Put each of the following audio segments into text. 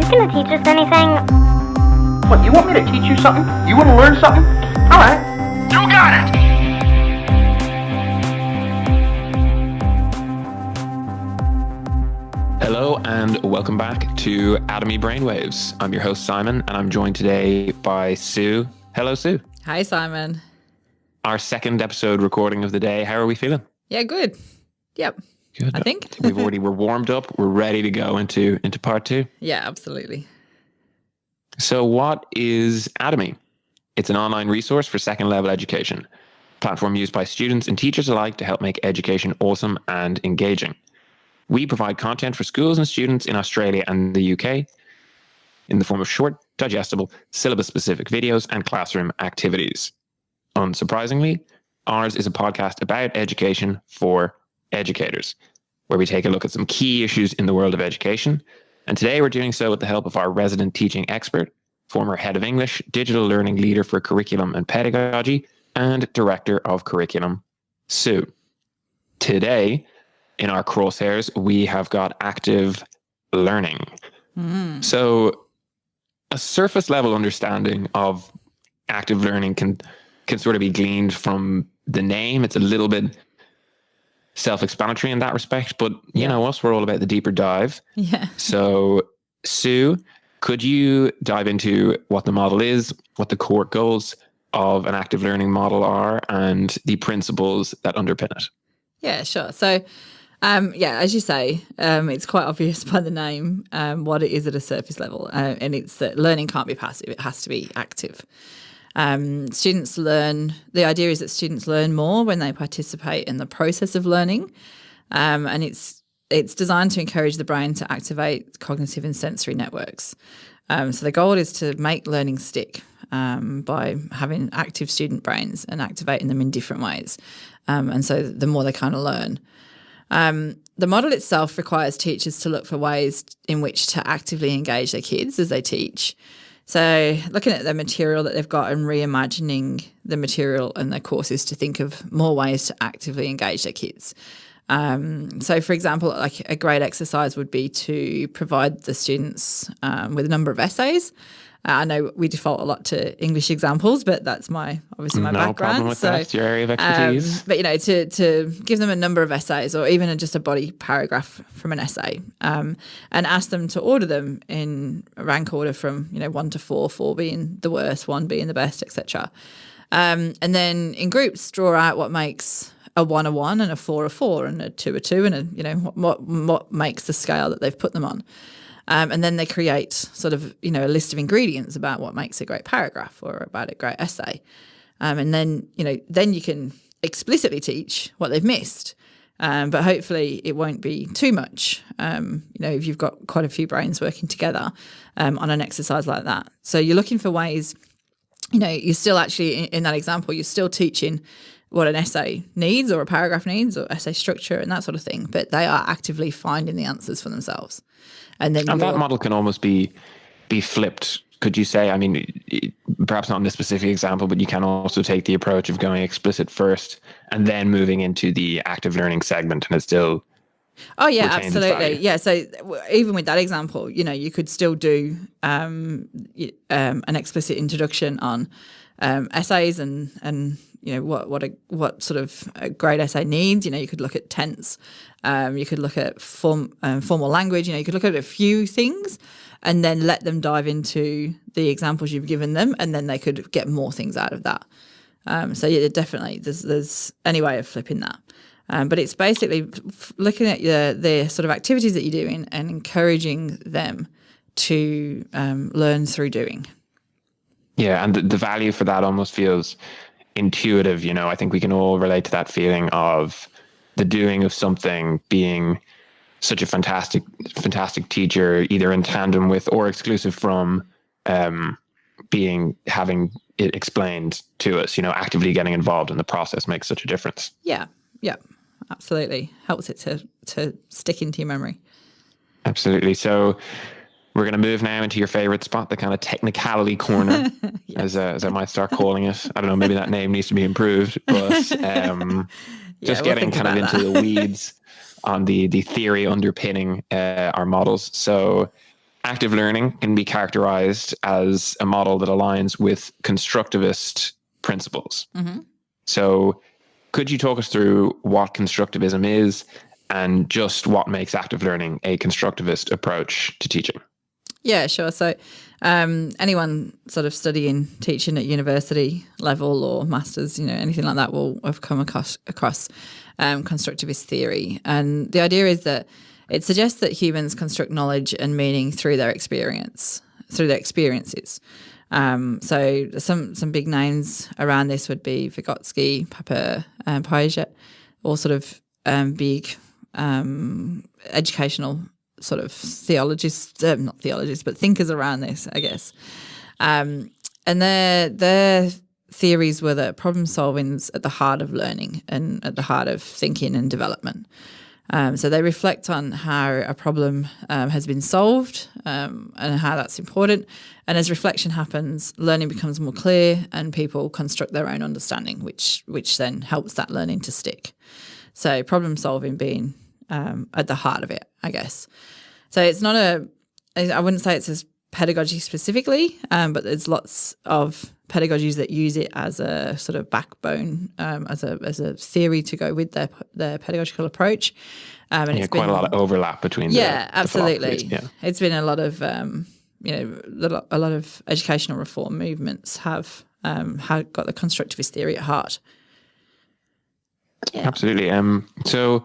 you gonna teach us anything? What, you want me to teach you something? You want to learn something? All right. You got it! Hello and welcome back to Atomi Brainwaves. I'm your host Simon and I'm joined today by Sue. Hello, Sue. Hi, Simon. Our second episode recording of the day. How are we feeling? Yeah, good. Yep. Good. I think we're warmed up. We're ready to go into part two. Yeah, absolutely. So what is Atomi? It's an online resource for second level education, a platform used by students and teachers alike to help make education awesome and engaging. We provide content for schools and students in Australia and the UK in the form of short, digestible, syllabus-specific videos and classroom activities. Unsurprisingly, ours is a podcast about education for educators, where we take a look at some key issues in the world of education. And today we're doing so with the help of our resident teaching expert, former head of English, digital learning leader for curriculum and pedagogy, and director of curriculum, Sue. Today, in our crosshairs, we have got active learning. So a surface level understanding of active learning can sort of be gleaned from the name. It's a little bit self-explanatory in that respect, but you know us, we're all about the deeper dive. Yeah. So Sue, could you dive into what the model is, what the core goals of an active learning model are, and the principles that underpin it? Yeah, sure. So, as you say, it's quite obvious by the name what it is at a surface level, and it's that learning can't be passive; it has to be active. Students learn. The idea is that students learn more when they participate in the process of learning, and it's designed to encourage the brain to activate cognitive and sensory networks. So the goal is to make learning stick by having active student brains and activating them in different ways, and so the more they kind of learn. The model itself requires teachers to look for ways in which to actively engage their kids as they teach. So looking at the material that they've got and reimagining the material and their courses to think of more ways to actively engage their kids. So, for example, like a great exercise would be to provide the students with a number of essays. I know we default a lot to English examples, but that's obviously my background. No problem with that. It's your area of expertise. But, to give them a number of essays or even just a body paragraph from an essay and ask them to order them in rank order from, 1 to 4, 4 being the worst, 1 being the best, etc. And then in groups, draw out what makes a 1 a 1 and a 4 a 4 and a 2 a 2 and what makes the scale that they've put them on. And then they create sort of, a list of ingredients about what makes a great paragraph or about a great essay. And then, then you can explicitly teach what they've missed. But hopefully it won't be too much, if you've got quite a few brains working together on an exercise like that. So you're looking for ways, you're still actually, in that example, you're still teaching what an essay needs or a paragraph needs or essay structure and that sort of thing, but they are actively finding the answers for themselves. And that model can almost be flipped, could you say? I mean, perhaps not in this specific example, but you can also take the approach of going explicit first and then moving into the active learning segment, and it still absolutely. Yeah, so even with that example, you could still do an explicit introduction on essays and what sort of a great essay needs. You could look at tense, you could look at formal language. You could look at a few things, and then let them dive into the examples you've given them, and then they could get more things out of that. So yeah, definitely, there's any way of flipping that. But it's basically looking at the sort of activities that you're doing and encouraging them to learn through doing. Yeah, and the value for that almost feels intuitive. I think we can all relate to that feeling of the doing of something being such a fantastic teacher, either in tandem with or exclusive from having it explained to us. Actively getting involved in the process makes such a difference. Yeah, absolutely. Helps it to stick into your memory. Absolutely. So we're going to move now into your favorite spot, the kind of technicality corner, yes. as I might start calling it. I don't know, maybe that name needs to be improved, but getting kind of into the weeds on the theory underpinning our models. So active learning can be characterized as a model that aligns with constructivist principles. So could you talk us through what constructivism is and just what makes active learning a constructivist approach to teaching? Yeah, sure. So anyone sort of studying teaching at university level or masters, anything like that will have come across constructivist theory. And the idea is that it suggests that humans construct knowledge and meaning through their experiences. So some big names around this would be Vygotsky, Popper, and Piaget, all sort of big educational sort of theologists, not theologists, but thinkers around this, I guess. And their theories were that problem solving's at the heart of learning and at the heart of thinking and development. So they reflect on how a problem has been solved and how that's important. And as reflection happens, learning becomes more clear and people construct their own understanding, which then helps that learning to stick. So problem solving being at the heart of it, I guess. So it's not I wouldn't say it's a pedagogy specifically, but there's lots of pedagogies that use it as a sort of backbone, as a theory to go with their pedagogical approach. And it's quite a lot of overlap between the absolutely. philosophies. Yeah, it's been a lot of a lot of educational reform movements have got the constructivist theory at heart. Yeah. Absolutely. So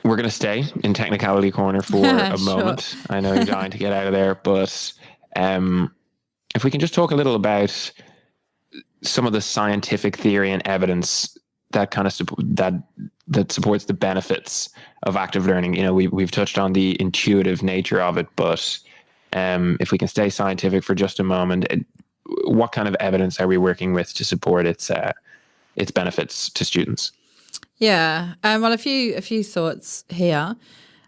we're going to stay in technicality corner for a moment. I know you're dying to get out of there, but if we can just talk a little about some of the scientific theory and evidence that kind of that supports the benefits of active learning. We've touched on the intuitive nature of it, but if we can stay scientific for just a moment, what kind of evidence are we working with to support its benefits to students? Yeah, well, a few thoughts here.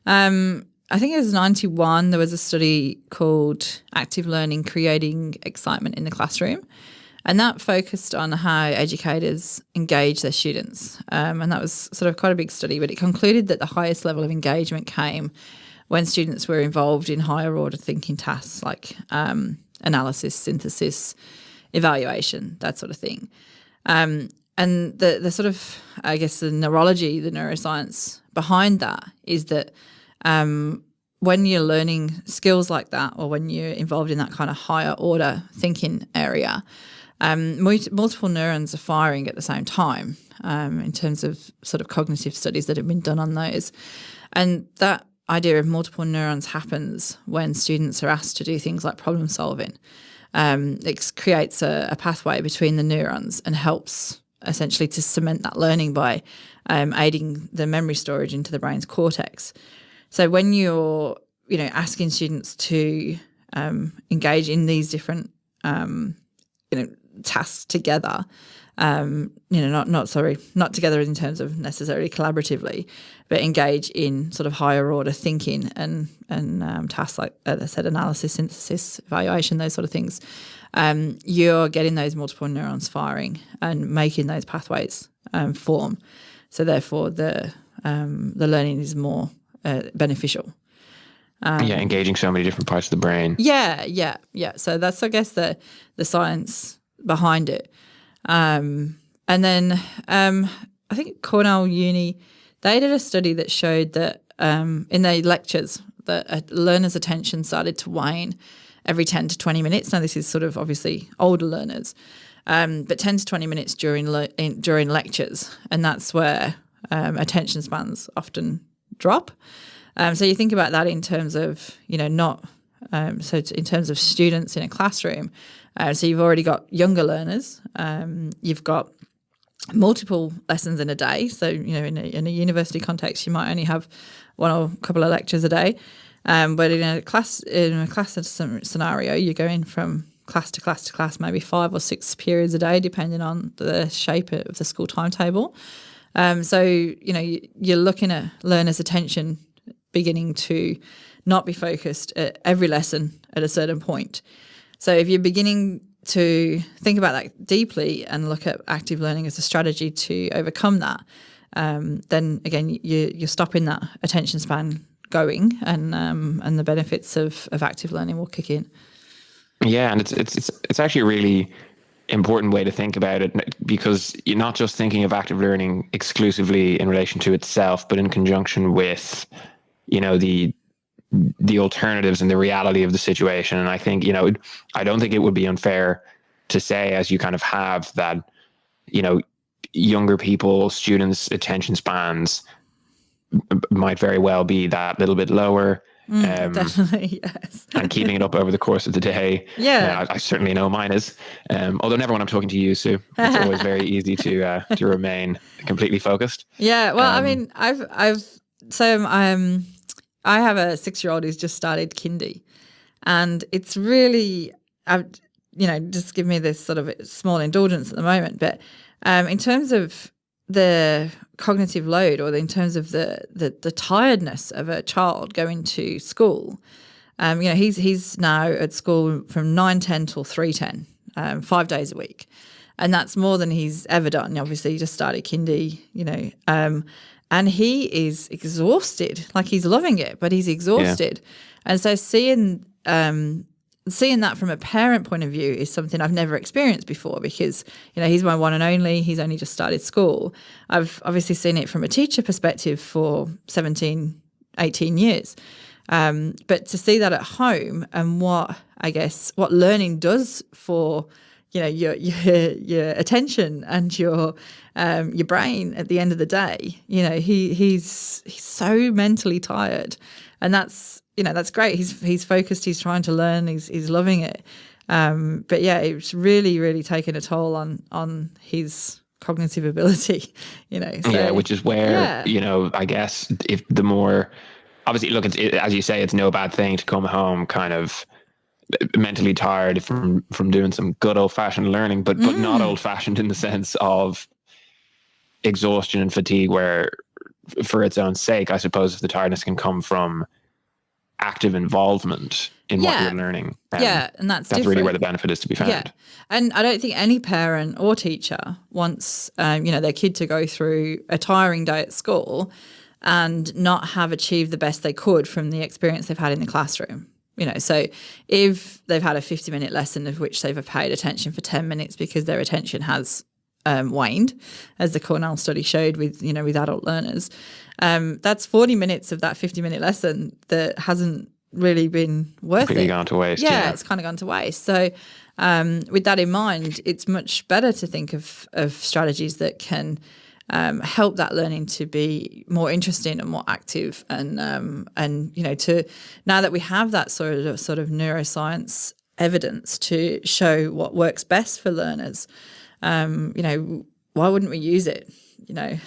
I think it was 1991, there was a study called Active Learning Creating Excitement in the Classroom, and that focused on how educators engage their students. And that was sort of quite a big study, but it concluded that the highest level of engagement came when students were involved in higher order thinking tasks like analysis, synthesis, evaluation, that sort of thing. And the sort of, I guess, the neurology, the neuroscience behind that is that when you're learning skills like that or when you're involved in that kind of higher order thinking area, multiple neurons are firing at the same time in terms of sort of cognitive studies that have been done on those. And that idea of multiple neurons happens when students are asked to do things like problem solving. It creates a pathway between the neurons and helps essentially to cement that learning by aiding the memory storage into the brain's cortex. So when you're, asking students to engage in these different, tasks together, not together in terms of necessarily collaboratively, but engage in sort of higher order thinking and tasks like, as I said, analysis, synthesis, evaluation, those sort of things. You're getting those multiple neurons firing and making those pathways form. So therefore, the learning is more beneficial. Engaging so many different parts of the brain. Yeah. So that's, I guess, the science behind it. And then I think Cornell Uni, they did a study that showed that in their lectures that a learner's attention started to wane every 10 to 20 minutes. Now, this is sort of obviously older learners, but 10 to 20 minutes during lectures, and that's where attention spans often drop. So you think about that in terms of, in terms of students in a classroom. So you've already got younger learners. You've got multiple lessons in a day. So, in a university context, you might only have one or a couple of lectures a day. But in a class scenario, you're going from class to class to class, maybe 5 or 6 periods a day, depending on the shape of the school timetable. So, you're looking at learners' attention beginning to not be focused at every lesson at a certain point. So if you're beginning to think about that deeply and look at active learning as a strategy to overcome that, then again, you're stopping that attention span going, and the benefits of active learning will kick in. Yeah, and it's actually a really important way to think about it, because you're not just thinking of active learning exclusively in relation to itself, but in conjunction with, the alternatives and the reality of the situation. And I think, I don't think it would be unfair to say, as you kind of have, that, younger people, students' attention spans might very well be that little bit lower. Definitely, yes. And keeping it up over the course of the day. Yeah. I certainly know mine is. Although never when I'm talking to you, Sue. It's always very easy to remain completely focused. Yeah. Well, I mean, I have a 6-year-old who's just started kindy, and it's really, just give me this sort of small indulgence at the moment. But in terms of the cognitive load, or in terms of the tiredness of a child going to school, he's now at school from 9:10 till 3:10, 5 days a week, and that's more than he's ever done. Obviously, he just started kindy, and he is exhausted. Like, he's loving it, but he's exhausted, and so seeing that from a parent point of view is something I've never experienced before, because, he's my one and only. He's only just started school. I've obviously seen it from a teacher perspective for 17, 18 years. But to see that at home, and what learning does for, your attention and your brain at the end of the day, he's so mentally tired, and that's great. He's focused. He's trying to learn. He's loving it. But yeah, it's really, really taken a toll on his cognitive ability. So, which is where I guess if the more, obviously, look, as you say, it's no bad thing to come home kind of mentally tired from doing some good old fashioned learning, but not old fashioned in the sense of exhaustion and fatigue, where for its own sake, I suppose, if the tiredness can come from active involvement in what you're learning. And that's really where the benefit is to be found. Yeah. And I don't think any parent or teacher wants their kid to go through a tiring day at school and not have achieved the best they could from the experience they've had in the classroom. So if they've had a 50-minute lesson of which they've paid attention for 10 minutes because their attention has waned, as the Cornell study showed with adult learners, that's 40 minutes of that 50-minute lesson that hasn't really been worth it. Gone to waste. Yeah, it's kind of gone to waste. So with that in mind, it's much better to think of strategies that can help that learning to be more interesting and more active, and to, now that we have that sort of neuroscience evidence to show what works best for learners, why wouldn't we use it?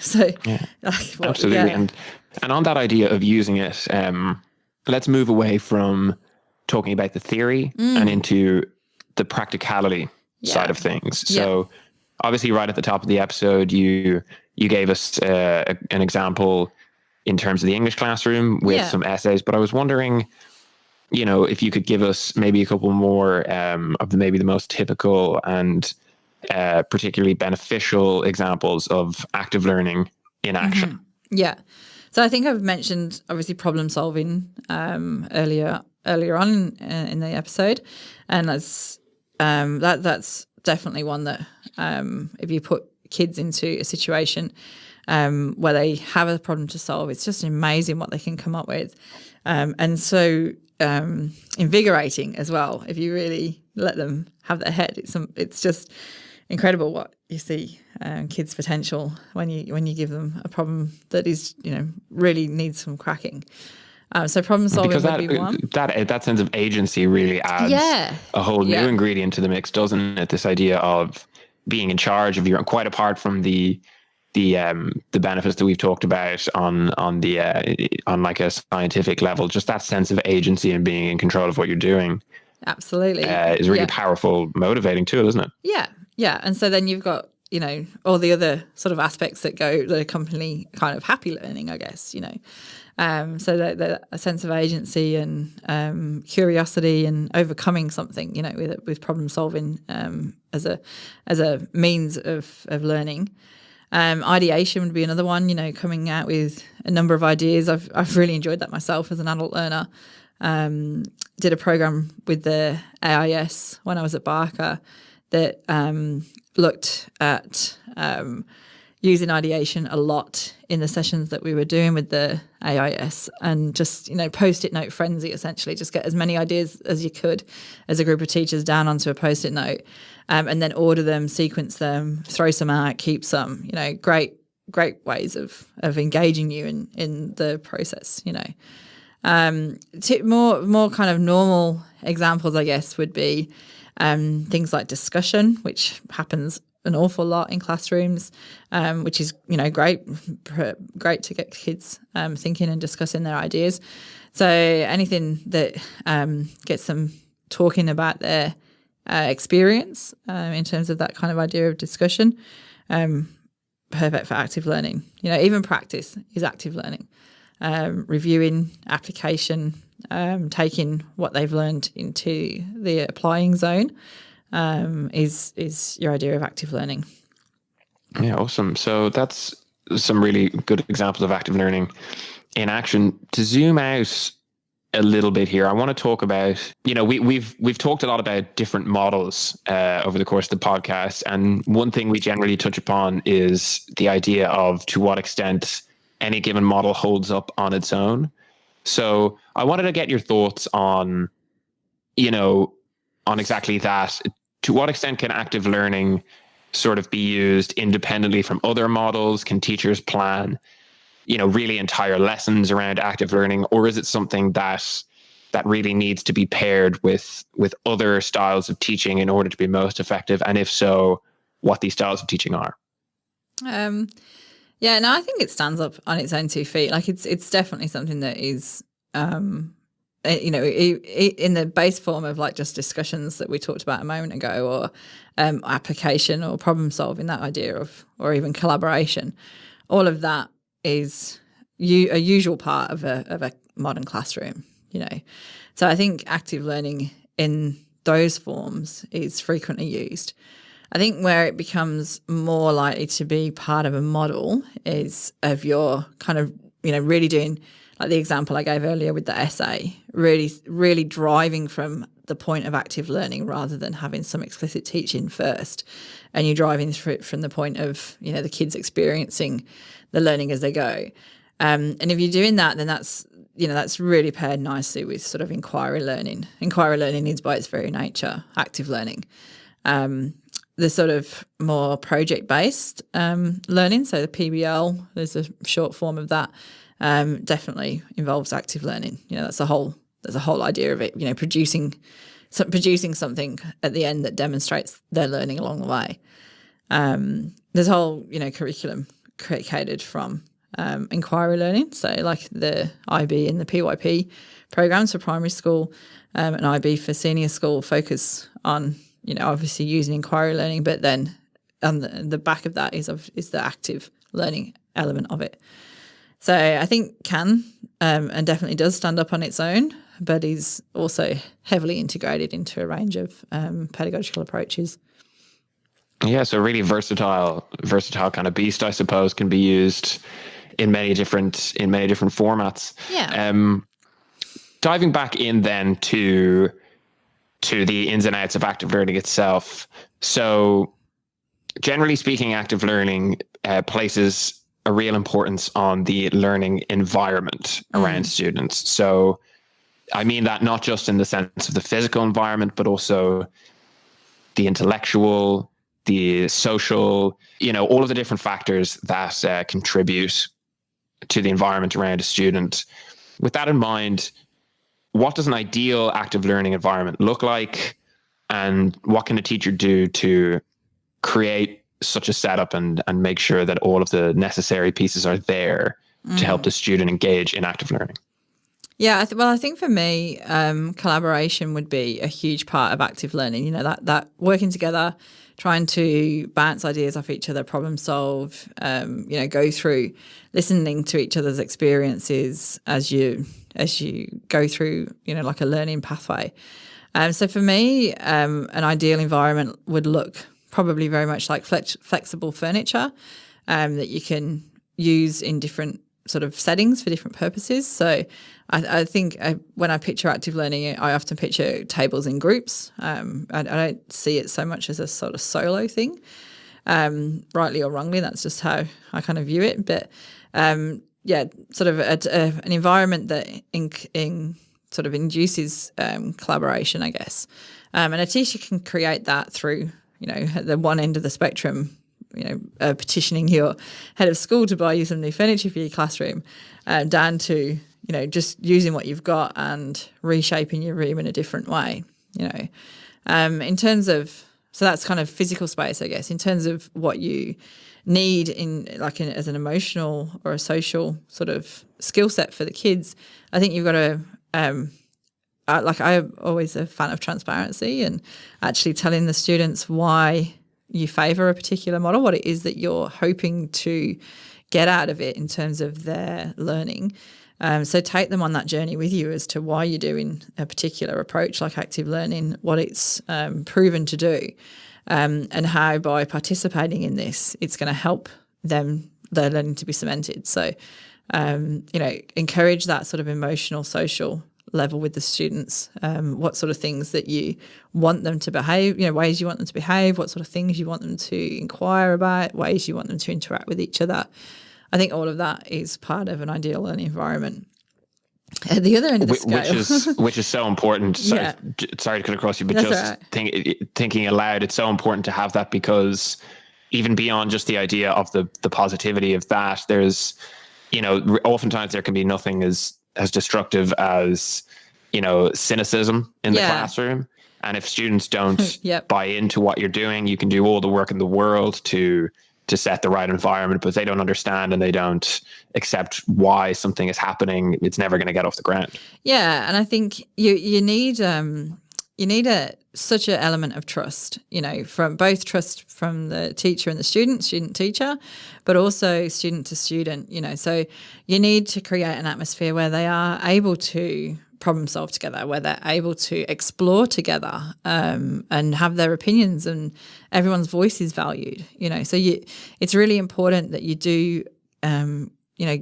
So absolutely. Yeah. And on that idea of using it, let's move away from talking about the theory and into the practicality side of things. So obviously, right at the top of the episode, you gave us an example in terms of the English classroom with some essays, but I was wondering, if you could give us maybe a couple more of the most typical and particularly beneficial examples of active learning in action. Mm-hmm. Yeah. So I think I've mentioned, obviously, problem solving earlier on in the episode, and that's definitely one that if you put kids into a situation where they have a problem to solve, it's just amazing what they can come up with, and so invigorating as well. If you really let them have their head, it's just incredible what you see kids' potential when you give them a problem that is really needs some cracking. So problem solving would be one. That sense of agency really adds a whole new ingredient to the mix, doesn't it? This idea of being in charge of your own, quite apart from the benefits that we've talked about on like a scientific level, just that sense of agency and being in control of what you're doing. Absolutely. Is really powerful, motivating tool, isn't it? Yeah. And so then you've got, all the other sort of aspects that accompany kind of happy learning, I guess, so the a sense of agency and curiosity and overcoming something, with problem solving as a means of learning. Ideation would be another one, coming out with a number of ideas. I've really enjoyed that myself as an adult learner. Did a program with the AIS when I was at Barker that looked at using ideation a lot in the sessions that we were doing with the AIS, and just, post-it note frenzy, essentially. Just get as many ideas as you could as a group of teachers down onto a post-it note, and then order them, sequence them, throw some out, keep some, great ways of engaging you in the process, more kind of normal examples, I guess, would be things like discussion, which happens an awful lot in classrooms, which is great to get kids thinking and discussing their ideas. So anything that gets them talking about their experience in terms of that kind of idea of discussion, perfect for active learning. Even practice is active learning. Reviewing, application, taking what they've learned into the applying zone is your idea of active learning. Yeah, awesome. So that's some really good examples of active learning in action. To zoom out a little bit here, I want to talk about, we've talked a lot about different models over the course of the podcast, and one thing we generally touch upon is the idea of to what extent any given model holds up on its own. So I wanted to get your thoughts on, on exactly that. To what extent can active learning sort of be used independently from other models? Can teachers plan, really entire lessons around active learning, or is it something that really needs to be paired with other styles of teaching in order to be most effective? And if so, what these styles of teaching are? Yeah, no, I think it stands up on its own 2 feet. Like it's definitely something that is, in the base form of like just discussions that we talked about a moment ago, or application or problem solving, that idea of, or even collaboration. All of that is a usual part of a modern classroom, So I think active learning in those forms is frequently used. I think where it becomes more likely to be part of a model is of your kind of, really doing, like the example I gave earlier with the essay, really driving from the point of active learning rather than having some explicit teaching first. And you're driving through it from the point of, the kids experiencing the learning as they go. And if you're doing that, then that's really paired nicely with sort of inquiry learning. Inquiry learning is by its very nature active learning. The sort of more project-based learning, so the PBL, there's a short form of that, definitely involves active learning. That's the whole idea of it. Producing something at the end that demonstrates their learning along the way. There's a whole curriculum created from inquiry learning. So like the IB and the PYP programs for primary school, and IB for senior school focus on obviously using inquiry learning, but then on the back of that is the active learning element of it. So I think can and definitely does stand up on its own, but is also heavily integrated into a range of pedagogical approaches. Yeah, so really versatile kind of beast, I suppose, can be used in many different formats. Yeah. Diving back in then to the ins and outs of active learning itself. So generally speaking, active learning places a real importance on the learning environment around students. So I mean that not just in the sense of the physical environment, but also the intellectual, the social, all of the different factors that contribute to the environment around a student. With that in mind, what does an ideal active learning environment look like, and what can a teacher do to create such a setup and make sure that all of the necessary pieces are there to help the student engage in active learning? Yeah, I think for me, collaboration would be a huge part of active learning. That working together, trying to bounce ideas off each other, problem solve, go through, listening to each other's experiences as you go through, like a learning pathway. So for me, an ideal environment would look probably very much like flexible furniture. that you can use in different sort of settings for different purposes. So I think when I picture active learning, I often picture tables in groups. I don't see it so much as a sort of solo thing, rightly or wrongly. That's just how I kind of view it. But sort of an environment that sort of induces collaboration, I guess. And a teacher can create that through, at the one end of the spectrum, petitioning your head of school to buy you some new furniture for your classroom, down to, just using what you've got and reshaping your room in a different way, in terms of, so that's kind of physical space, I guess. In terms of what you need as an emotional or a social sort of skill set for the kids, I think you've got to, I'm always a fan of transparency and actually telling the students why you favour a particular model, what it is that you're hoping to get out of it in terms of their learning. So take them on that journey with you as to why you're doing a particular approach like active learning, what it's proven to do, and how by participating in this, it's going to help their learning to be cemented. So, encourage that sort of emotional, social level with the students, what sort of things that you want them to behave, ways you want them to behave, what sort of things you want them to inquire about, ways you want them to interact with each other. I think all of that is part of an ideal learning environment. At the other end of the scale, which is so important. Sorry to cut across you, but That's just thinking aloud, it's so important to have that, because even beyond just the idea of the positivity of that, there's, oftentimes there can be nothing as destructive as, cynicism in the classroom. And if students don't buy into what you're doing, you can do all the work in the world to set the right environment, but they don't understand and they don't accept why something is happening, it's never going to get off the ground. Yeah, and I think you need such an element of trust, from both trust from the teacher and the student teacher, but also student to student, So you need to create an atmosphere where they are able to problem solve together, where they're able to explore together, and have their opinions, and everyone's voice is valued, So it's really important that you do,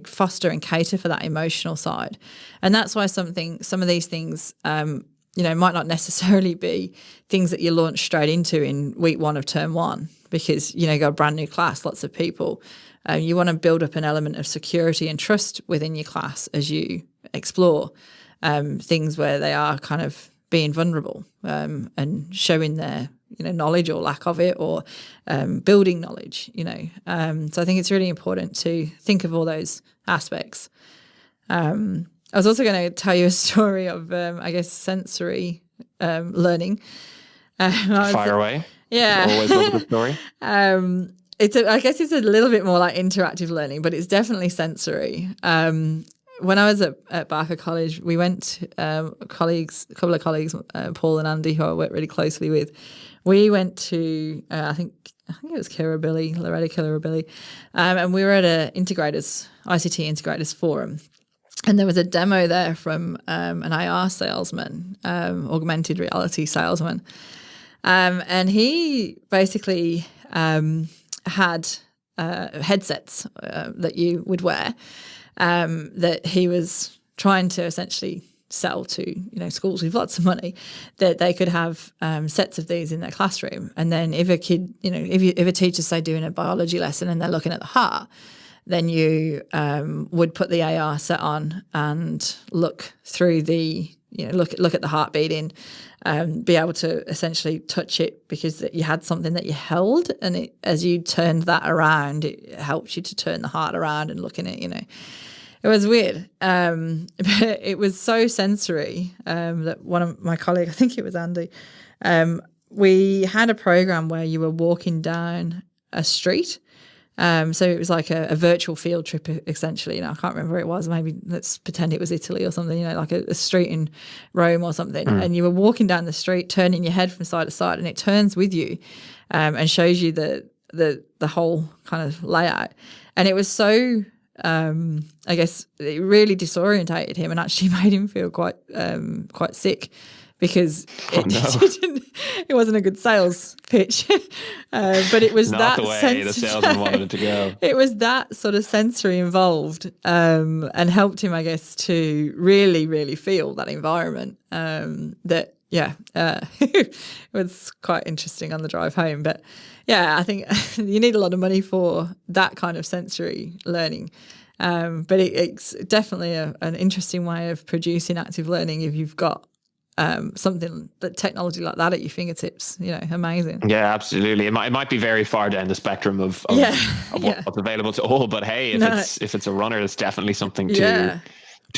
foster and cater for that emotional side. And that's why some of these things, might not necessarily be things that you launch straight into in week 1 of term 1, because, you got a brand new class, lots of people. You want to build up an element of security and trust within your class as you explore things where they are kind of being vulnerable, and showing their, knowledge or lack of it, or building knowledge, So I think it's really important to think of all those aspects. I was also going to tell you a story of, sensory learning. Fire away. Yeah. Always love a good story. I guess it's a little bit more like interactive learning, but it's definitely sensory. When I was at Barker College, we went, a couple of colleagues, Paul and Andy, who I work really closely with, we went to, I think it was Loretta Kirribilli, and we were at a ICT Integrators Forum. And there was a demo there from an IR salesman, augmented reality salesman. And he basically had headsets that you would wear, that he was trying to essentially sell to, schools with lots of money, that they could have sets of these in their classroom. And then if a kid, if a teacher's, say, doing a biology lesson and they're looking at the heart, then you would put the AR set on and look through the, look at the heart beating, be able to essentially touch it, because you had something that you held, and as you turned that around, it helps you to turn the heart around and look in it, It was weird, but it was so sensory that one of my colleagues, I think it was Andy, we had a program where you were walking down a street. So it was like a virtual field trip, essentially. I can't remember where it was. Maybe let's pretend it was Italy or something, like a street in Rome or something. And you were walking down the street, turning your head from side to side, and it turns with you and shows you the whole kind of layout. And it was so, I guess, it really disorientated him and actually made him feel quite sick, because no. it wasn't a good sales pitch. But it was Not that the way the salesman wanted it to go. It was that sort of sensory involved, and helped him, I guess, to really, really feel that environment. It was quite interesting on the drive home. But yeah, I think you need a lot of money for that kind of sensory learning. But it's definitely an interesting way of producing active learning if you've got something that technology like that at your fingertips. Amazing. Yeah, absolutely. It might be very far down the spectrum of what's available to all, but hey, if it's a runner, it's definitely something to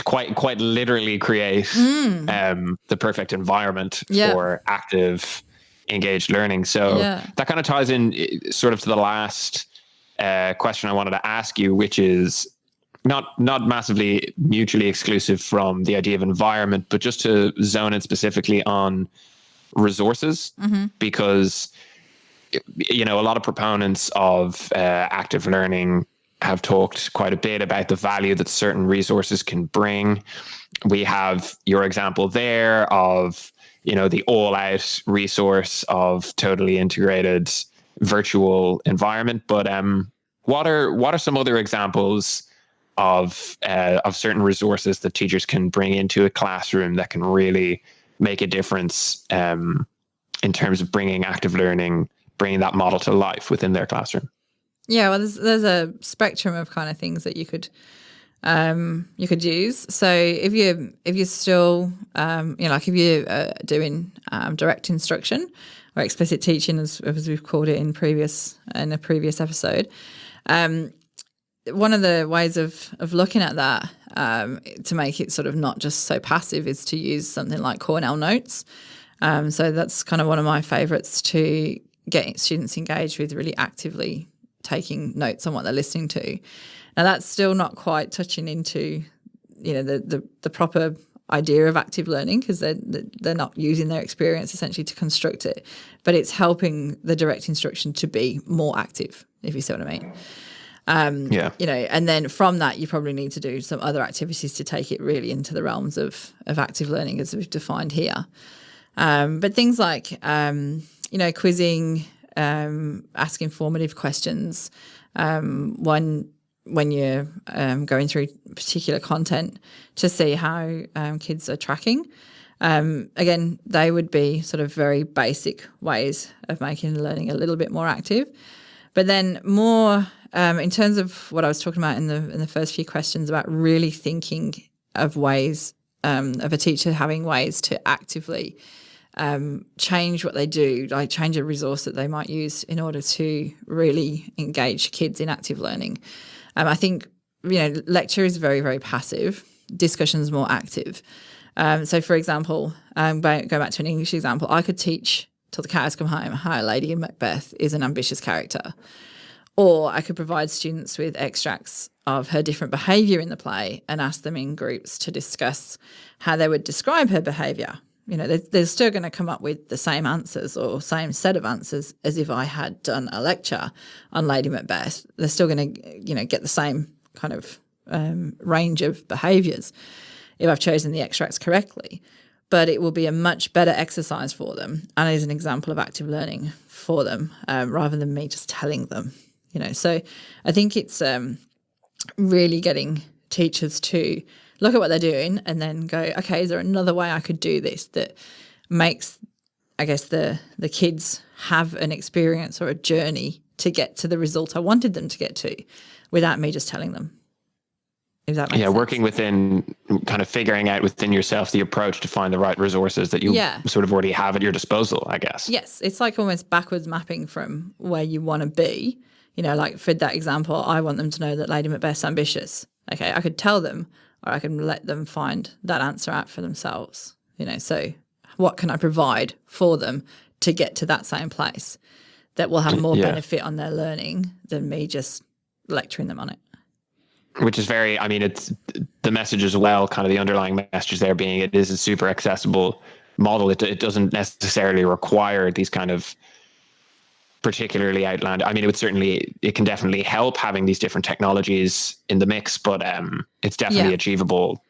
quite literally create the perfect environment for active, engaged learning. So that kind of ties in sort of to the last question I wanted to ask you, which is not massively mutually exclusive from the idea of environment, but just to zone in specifically on resources, because a lot of proponents of active learning have talked quite a bit about the value that certain resources can bring. We have your example there of the all-out resource of totally integrated virtual environment, but what are some other examples of certain resources that teachers can bring into a classroom that can really make a difference in terms of bringing active learning, bringing that model to life within their classroom? Yeah, well, there's a spectrum of kind of things that you could use. So if you're still if you're doing direct instruction or explicit teaching, as we've called it in a previous episode. One of the ways of looking at that to make it sort of not just so passive is to use something like Cornell Notes. So that's kind of one of my favourites to get students engaged with, really actively taking notes on what they're listening to. Now that's still not quite touching into the proper idea of active learning, because they're not using their experience essentially to construct it, but it's helping the direct instruction to be more active, if you see what I mean. And then from that, you probably need to do some other activities to take it really into the realms of active learning as we've defined here. But things like, quizzing, asking formative questions, when you're going through particular content to see how kids are tracking. Again, they would be sort of very basic ways of making learning a little bit more active. But then more in terms of what I was talking about in the first few questions about really thinking of ways of a teacher having ways to actively change what they do, like change a resource that they might use in order to really engage kids in active learning. I think, lecture is very, very passive. Discussion is more active. So, for example, go back to an English example, I could teach till the cows come home how Lady Macbeth is an ambitious character. Or I could provide students with extracts of her different behaviour in the play and ask them in groups to discuss how they would describe her behaviour. They're still going to come up with the same answers or same set of answers as if I had done a lecture on Lady Macbeth. They're still going to, get the same kind of range of behaviours if I've chosen the extracts correctly. But it will be a much better exercise for them, and is an example of active learning for them, rather than me just telling them. So I think it's really getting teachers to look at what they're doing and then go, okay, is there another way I could do this that makes, I guess, the kids have an experience or a journey to get to the result I wanted them to get to without me just telling them. If that makes sense. Working within, kind of figuring out within yourself the approach to find the right resources that you sort of already have at your disposal, I guess. Yes, it's like almost backwards mapping from where you want to be. Like for that example, I want them to know that Lady Macbeth's ambitious. Okay, I could tell them, or I can let them find that answer out for themselves. So what can I provide for them to get to that same place that will have more benefit on their learning than me just lecturing them on it? Which is very, it's the message as well, kind of the underlying message there being it is a super accessible model. It doesn't necessarily require these kind of particularly outland. It can definitely help having these different technologies in the mix, but it's definitely achievable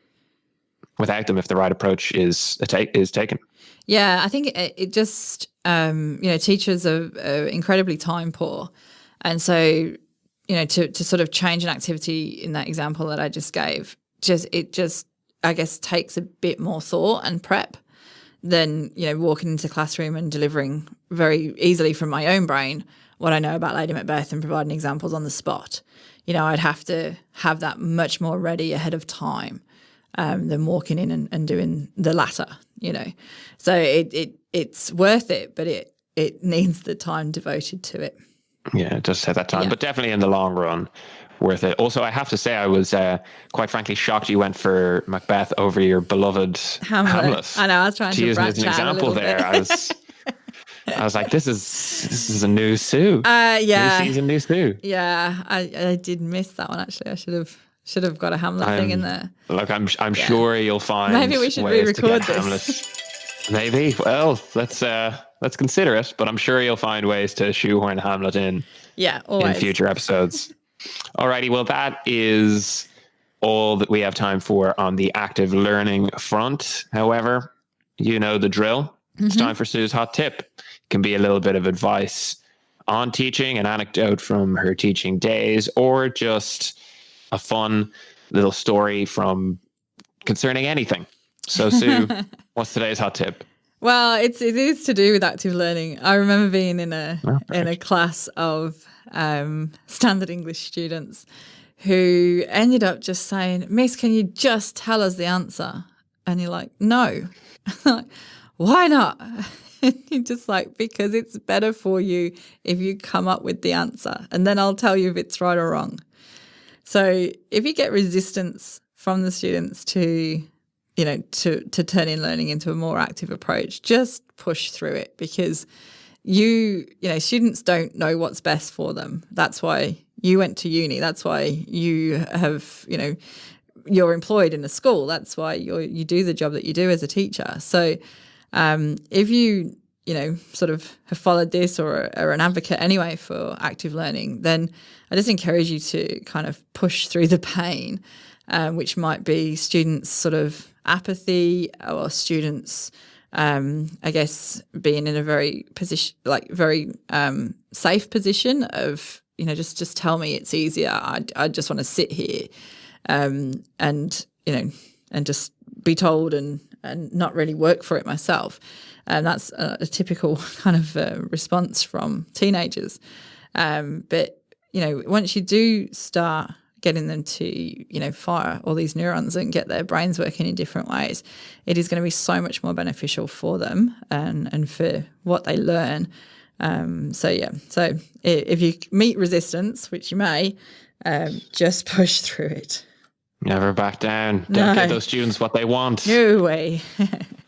without them if the right approach is taken. Yeah, I think it just, teachers are incredibly time poor. And so, to sort of change an activity in that example that I just gave, I guess, takes a bit more thought and prep than, walking into the classroom and delivering very easily from my own brain what I know about Lady Macbeth and providing examples on the spot. I'd have to have that much more ready ahead of time than walking in and doing the latter, So it's worth it, but it needs the time devoted to it. Yeah, it does take that time, but definitely in the long run, worth it. Also, I have to say, I was quite frankly shocked you went for Macbeth over your beloved Hamlet. I know, I was trying to use it branch as an out example there. I was like, this is a new Sue. Yeah. New season, new Sue. Yeah, I did miss that one, actually. I should have got a Hamlet thing in there. Look, I'm sure you'll find maybe we should re-record this. Hamlet. Maybe. Well, let's consider it, but I'm sure you'll find ways to shoehorn Hamlet in. Yeah, always. In future episodes. Alrighty, well, that is all that we have time for on the active learning front. However, you know the drill. It's time for Sue's hot tip. It can be a little bit of advice on teaching, an anecdote from her teaching days, or just a fun little story from concerning anything. So, Sue, what's today's hot tip? Well, it is to do with active learning. I remember being in a class of standard English students who ended up just saying, "Miss, can you just tell us the answer?" And you're like, "No." Like, why not? You're just like, because it's better for you if you come up with the answer, and then I'll tell you if it's right or wrong. So if you get resistance from the students to turning learning into a more active approach, just push through it, because students don't know what's best for them. That's why you went to uni. That's why you have, you're employed in a school. That's why you do the job that you do as a teacher. So if you, sort of have followed this or are an advocate anyway for active learning, then I just encourage you to kind of push through the pain, which might be students' sort of apathy, or students, I guess, being in a very safe position of, just tell me it's easier. I just want to sit here, and just be told and not really work for it myself. And that's a typical kind of response from teenagers. But once you do start getting them to, fire all these neurons and get their brains working in different ways, it is going to be so much more beneficial for them and for what they learn. So if you meet resistance, which you may, just push through it. Never back down. Don't give those students what they want. No way.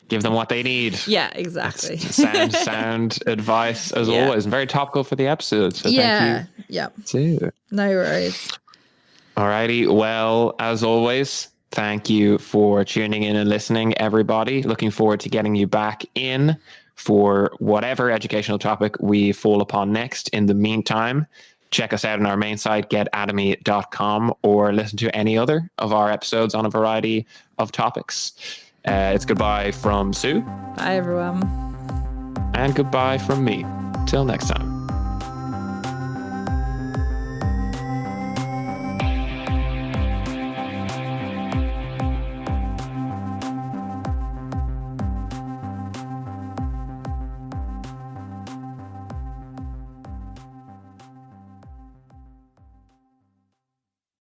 Give them what they need. Yeah, exactly. Sound advice as always, and very topical for the episode. So thank you. Yeah. Too. No worries. Alrighty. Well, as always, thank you for tuning in and listening, everybody. Looking forward to getting you back in for whatever educational topic we fall upon next. In the meantime, check us out on our main site, getatomy.com, or listen to any other of our episodes on a variety of topics. It's goodbye from Sue. Bye, everyone. And goodbye from me. Till next time.